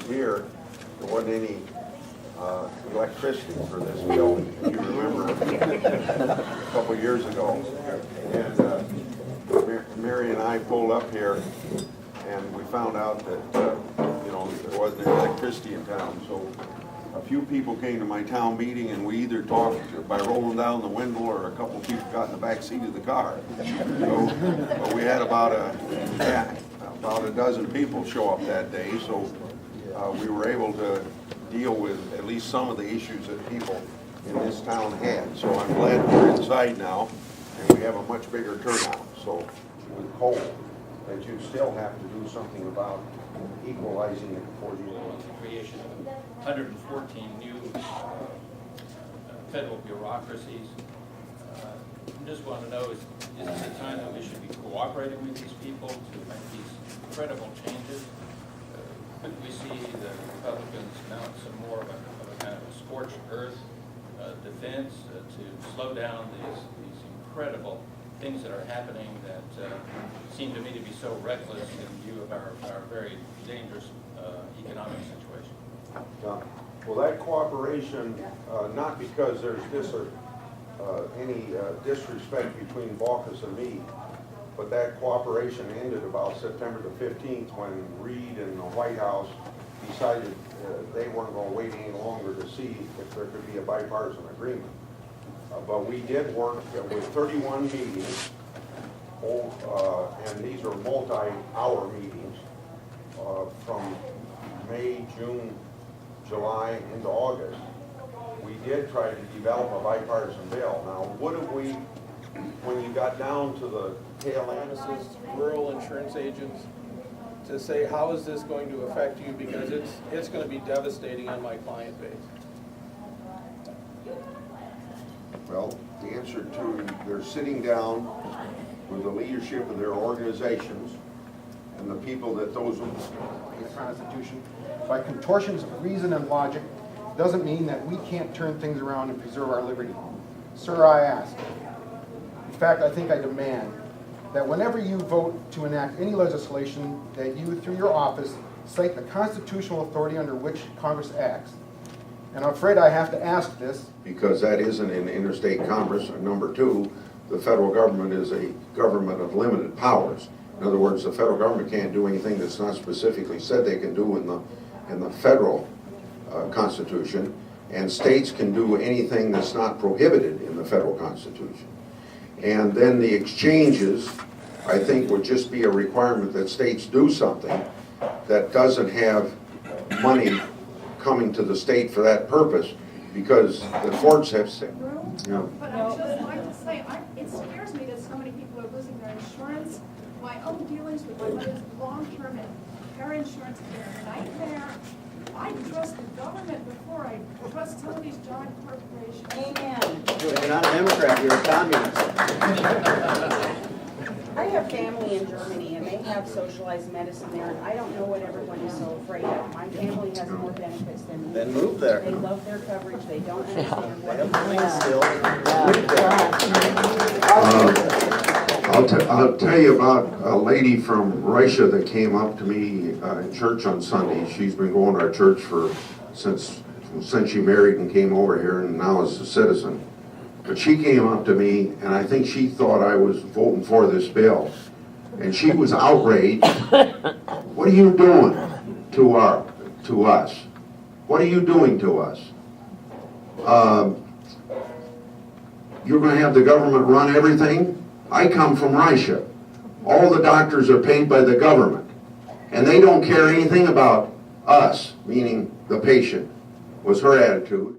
year, there wasn't any electricity for this building, if you remember, a couple of years ago. And Mary and I pulled up here, and we found out that, there wasn't any electricity in town. So a few people came to my town meeting, and we either talked by rolling down the window, or a couple people got in the back seat of the car. So we had about a dozen people show up that day, so we were able to deal with at least some of the issues that people in this town had. So I'm glad we're inside now, and we have a much bigger turnout. So with coal, that you still have to do something about equalizing it for you. The creation of 114 new federal bureaucracies. I just want to know, is this a time that we should be cooperating with these people to make these incredible changes? Could we see the Republicans mount some more of a kind of a scorched earth defense to slow down these incredible things that are happening that seem to me to be so reckless in view of our very dangerous economic situation? Well, that cooperation, not because there's any disrespect between Baucus and me, but that cooperation ended about September the 15th when Reed and the White House decided they weren't going to wait any longer to see if there could be a bipartisan agreement. But we did work with 31 meetings, and these are multi-hour meetings from May, June, July into August. We did try to develop a bipartisan bill. Now, what have we, when you got down to the tail end? Rural insurance agents, to say, how is this going to affect you? Because it's going to be devastating on my client base. Well, the answer to, they're sitting down with the leadership of their organizations and the people that those... The Constitution, by contortions of reason and logic, doesn't mean that we can't turn things around and preserve our liberty. Sir, I ask. In fact, I think I demand that whenever you vote to enact any legislation, that you, through your office, cite the constitutional authority under which Congress acts. And I'm afraid I have to ask this, because that isn't in interstate commerce. And number two, the federal government is a government of limited powers. In other words, the federal government can't do anything that's not specifically said they can do in the federal Constitution, and states can do anything that's not prohibited in the federal Constitution. And then the exchanges, I think, would just be a requirement that states do something that doesn't have money coming to the state for that purpose, because the courts have said. Yeah. But I would just like to say, it scares me that so many people are losing their insurance. My own dealings with my mother's long-term and care insurance have been a nightmare. I trust the government before I trust some of these giant corporations. Amen. You're not a Democrat, you're a communist. I have family in Germany, and they have socialized medicine there, and I don't know what everyone is so afraid of. My family has more benefits than me. Then move there. They love their coverage. They don't understand what They have planes still. I'll tell you about a lady from Russia that came up to me in church on Sunday. She's been going to our church since she married and came over here, and now is a citizen. But she came up to me, and I think she thought I was voting for this bill. And she was outraged. What are you doing to us? What are you doing to us? You're going to have the government run everything? I come from Russia. All the doctors are paid by the government. And they don't care anything about us, meaning the patient, was her attitude.